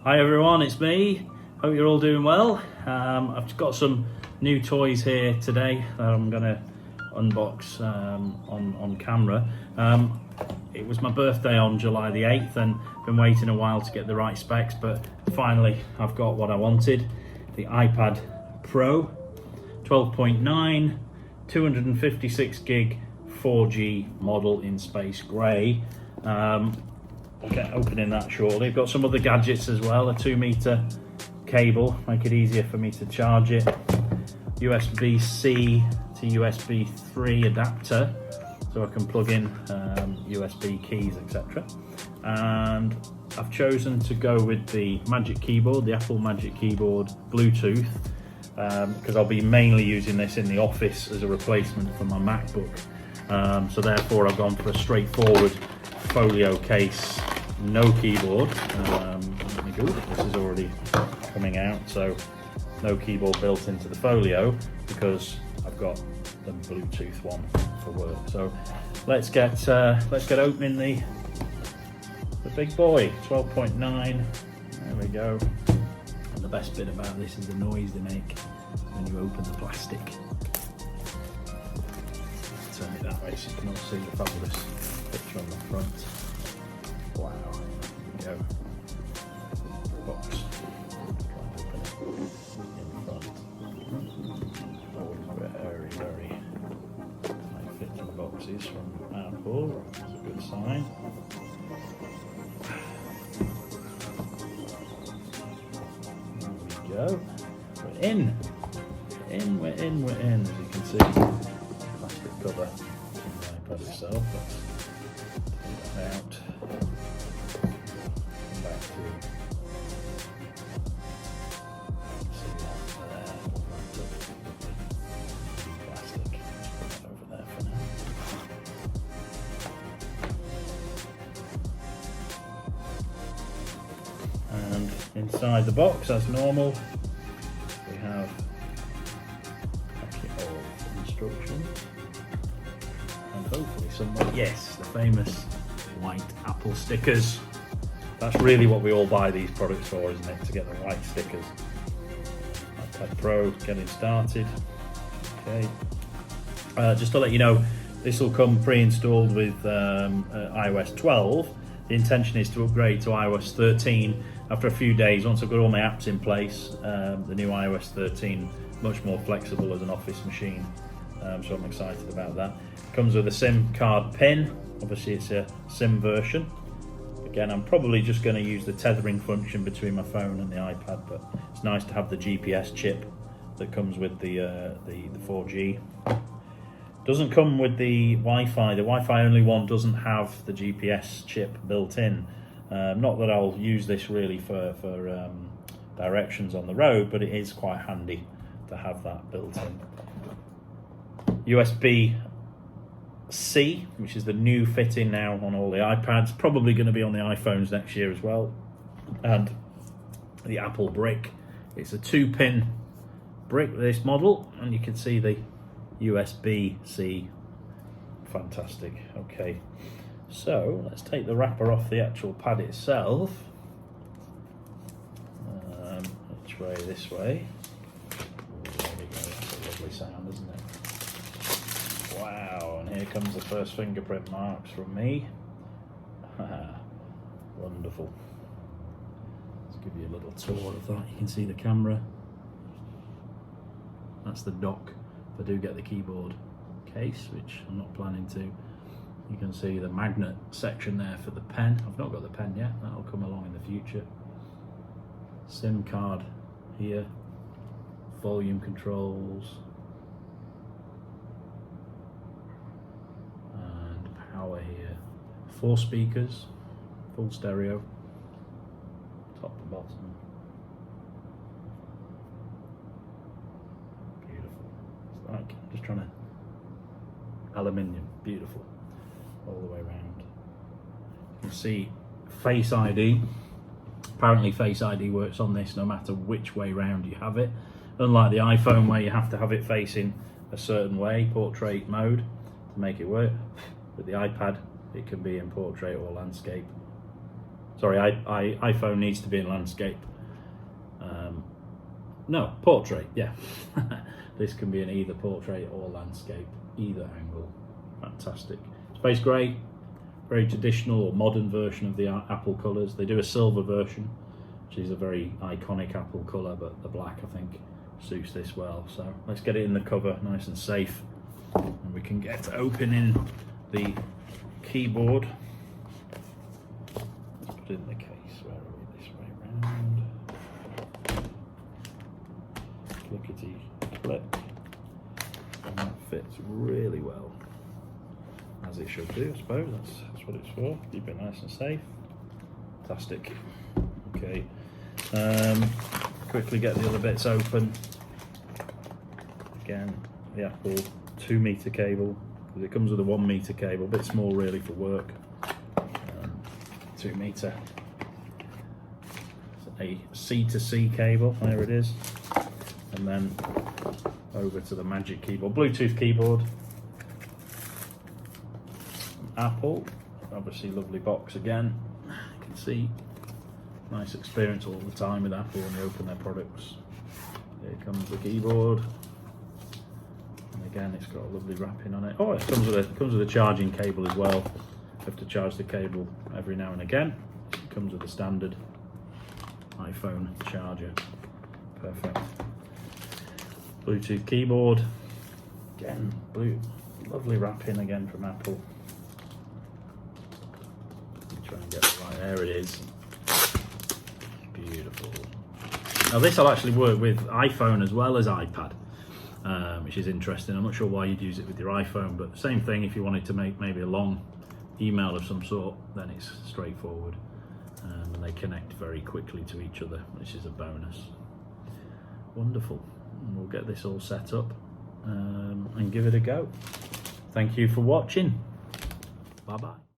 Hi everyone, it's me. Hope you're all doing well. I've got some new toys here today that I'm going to unbox on camera. It was my birthday on July the 8th and been waiting a while to get the right specs, but finally I've got what I wanted. The iPad Pro 12.9, 256 gig 4G model in space grey. I'll get opening that shortly. I've got some other gadgets as well, a 2-meter cable, make it easier for me to charge it, USB-C to USB 3 adapter, so I can plug in USB keys, etc. And I've chosen to go with the Magic Keyboard, the Apple Magic Keyboard Bluetooth, because I'll be mainly using this in the office as a replacement for my MacBook. So therefore I've gone for a straightforward folio case, no keyboard. Let me go. This is already coming out, so no keyboard built into the folio because I've got the Bluetooth one for work. So let's get opening the big boy, 12.9. There we go. And the best bit about this is the noise they make when you open the plastic. Turn it that way so you can all see the fabulous picture on the front. Wow, there we go. Box. Try and open it in front. Oh, very, very tight fitting boxes from Apple. That's a good sign. There we go. We're in. We're in. As you can see, plastic cover on the iPad itself. Let's take that out. Come back to plastic. Put that over there for now. And inside the box, as normal, we have a packet of instructions and hopefully some, yes, the famous white Apple stickers. That's really what we all buy these products for, isn't it? To get the white stickers. iPad Pro getting started. Okay. Just to let you know, this will come pre-installed with iOS 12. The intention is to upgrade to iOS 13 after a few days. Once I've got all my apps in place, the new iOS 13, much more flexible as an office machine. So I'm excited about that. Comes with a SIM card pin. Obviously it's a SIM version. Again, I'm probably just going to use the tethering function between my phone and the iPad, but it's nice to have the GPS chip that comes with the 4G. Doesn't come with the Wi-Fi. The Wi-Fi only one doesn't have the GPS chip built in. Not that I'll use this really for directions on the road, but it is quite handy to have that built in. USB-C, which is the new fitting now on all the iPads, probably going to be on the iPhones next year as well. And the Apple brick. It's a 2-pin brick, this model, and you can see the USB-C. Fantastic. Okay, so let's take the wrapper off the actual pad itself. Which way? This way. There we go. That's a lovely sound, isn't it? Wow, and here comes the first fingerprint marks from me. Wonderful. Let's give you a little tour of that. You can see the camera. That's the dock if I do get the keyboard case, which I'm not planning to. You can see the magnet section there for the pen. I've not got the pen yet, that'll come along in the future. SIM card here, volume controls, power here, 4 speakers, full stereo, top to bottom. Beautiful. It's like, I'm just trying to, aluminium, beautiful, all the way around. You can see Face ID. Apparently Face ID works on this no matter which way round you have it. Unlike the iPhone where you have to have it facing a certain way, portrait mode, to make it work. With the iPad, it can be in portrait or landscape. Sorry, iPhone needs to be in landscape. No, portrait, yeah. This can be in either portrait or landscape, either angle. Fantastic. Space grey, very traditional or modern version of the Apple colours. They do a silver version, which is a very iconic Apple colour, but the black, I think, suits this well. So let's get it in the cover, nice and safe, and we can get to opening the keyboard. Let's put it in the case. Where are we? This way round. Clickety click, and that fits really well, as it should do, I suppose. That's what it's for. Keep it nice and safe. Fantastic. Okay. Quickly get the other bits open. Again, the Apple 2 meter cable, because it comes with a 1 meter cable, a bit small really for work. 2 meter. It's a C to C cable. There it is. And then over to the Magic Keyboard, Bluetooth keyboard. Apple, obviously lovely box again. You can see, nice experience all the time with Apple when they open their products. Here comes the keyboard, and again it's got a lovely wrapping on it. Oh, it comes with a charging cable as well. You have to charge the cable every now and again. It comes with a standard iPhone charger. Perfect. Bluetooth keyboard, again, lovely wrapping again from Apple. Try and get it right, there it is. Beautiful. Now this will actually work with iPhone as well as iPad, which is interesting. I'm not sure why you'd use it with your iPhone, but same thing if you wanted to make maybe a long email of some sort, then it's straightforward. And they connect very quickly to each other, which is a bonus. Wonderful. And we'll get this all set up and give it a go. Thank you for watching. Bye bye.